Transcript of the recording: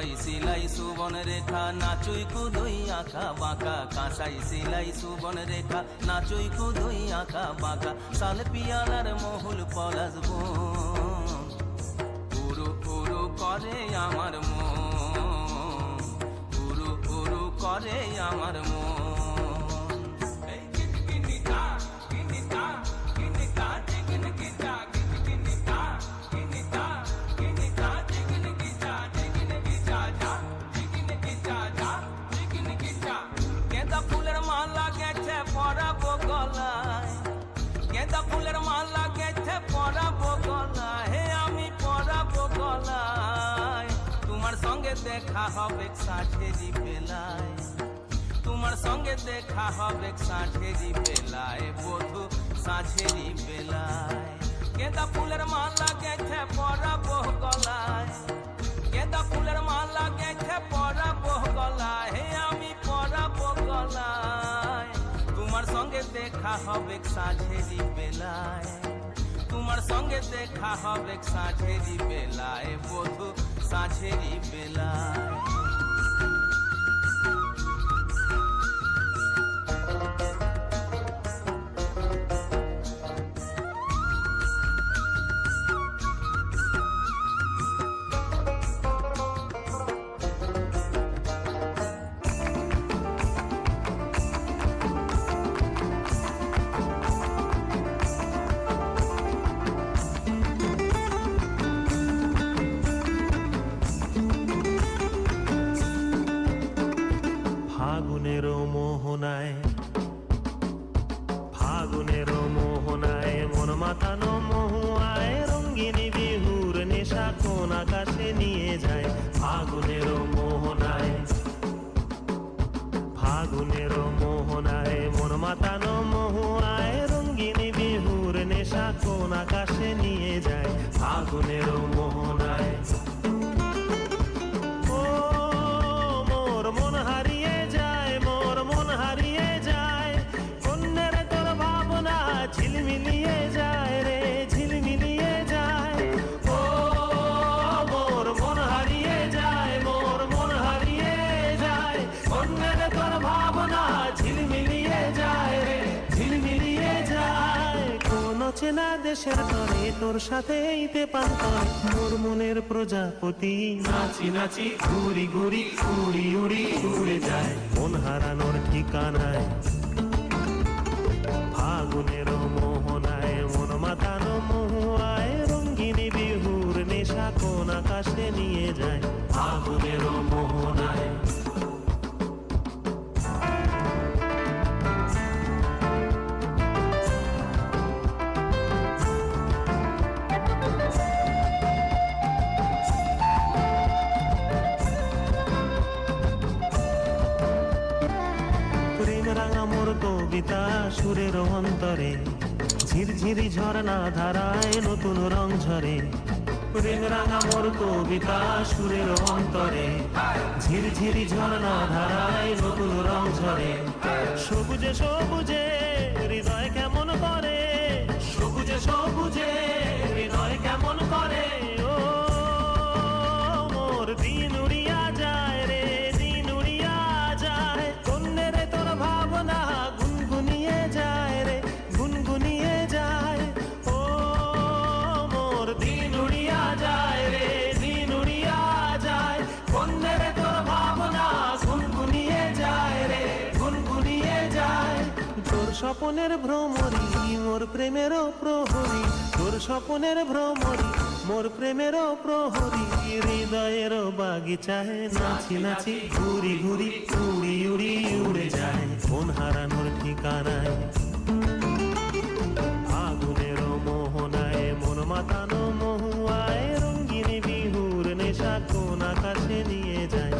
কাঁসাই সিলাই সুবন রেখা নাচুই কুদুই আঁকা বাঁকা, কাঁসাই সিলাই সুবন রেখা নাচুই কুদুই আঁকা বাঁকা, শাল পিয়ালার মহুল পলাশ বন উরু উরু করে আমার মন, উরু উরু করে আমার মন। গেঁদা ফুলের মালা গেছে পরাবো গলায়, গেঁদা ফুলের মালা গেছে পরাবো গলায়, হে আমি পরাবো গলায়। তোমার সঙ্গে দেখা হবে ষাটেরই বেলায়, তোমার সঙ্গে দেখা হবে ষাটেরই বেলায়, বধু ষাটেরই বেলায়। গেঁদা ফুলের মালা গেছে পরাবো গলায়, গেঁদা ফুলের মালা গেছে পরাবো গলায়, হে আমি পরাবো গলায়। তোমার সঙ্গে দেখা হবে ষাটেরই বেলায়, তোমার সঙ্গে দেখা হবে ষাটেরই বেলায়, বধু ষাটেরই বেলায়। ফাগুনের মোহনায়, ফাগুনের মোহনায় মন মাতানো মহুয়ায়, রঙ্গিনী বিহুর নেশা কোন আকাশে নিয়ে যায়। ফাগুনের মোহনায়, ফাগুনের মোহনায় মন মাতানো মহুয়ায়, রঙ্গিনী বিহুর নেশা কোন আকাশে নিয়ে যায়। ফাগুনের মোহনায় ঝিলমিলিয়ে যায় রে, ঝিলমিলিয়ে যায়। ও মোর মন হারিয়ে যায়, মোর মন হারিয়ে যায়, অন্যের তোর ভাবনা ঝিলমিলিয়ে যায় রে, ঝিলমিলিয়ে যায়। কোন চেনা দেশের তরে তোর সাথে এইতে পান করে, মোর মনের প্রজাপতি নাচি নাচি ঘুরি ঘুরি উড়ি উড়ি উড়ে যায়, মন হারানোর ঠিকানায়। ফাগুনের মোহনায় মন মাতানো মহুয়ায়, রঙ্গিনী বিহুর নেশা কোন আকাশে নিয়ে যায়। ফাগুনের মোহনায় প্রেম রাঙা মোর কবিতা সুরের অন্তরে, ঝিরঝিরি ঝর্ণা ধারায় নতুন রং ঝরে। প্রেম রাঙা মোর কবিতা সুরের অন্তরে, ঝিরঝিরি ঝর্ণা ধারায় নতুন রং ঝরে। সবুজে সবুজে হৃদয় কেমন করে, সবুজে সবুজে হৃদয় কেমন করে। ও মোর দিন উড়িয়া যায় রে, দিন উড়িয়া যায়, কন্যের তোর ভাবনা গুনগুনিয়ে যায় রে, গুনগুনিয়ে যায়। ও মোর দিন উড়িয়া যায় রে, দিন উড়িয়া যায়, কন্যের তোর ভাবনা গুনগুনিয়ে যায় রে, গুনগুনিয়ে যায়। তোর স্বপনের ভ্রমরি মোর প্রেমেরও প্রহরী, তোর স্বপনের ভ্রমরি মোর প্রেমেরও প্রহরী, হৃদয়ের বাগিচায় নাচি নাচি ঘুরি ঘুরি উড়ি উড়ি উড়ে যায়, মন হারানোর ঠিকানায়। ফাগুনের মোহনায় মন মাতানো মহুয়ায়, রঙ্গিনী বিহুর নেশা কোন আকাশে নিয়ে যায়।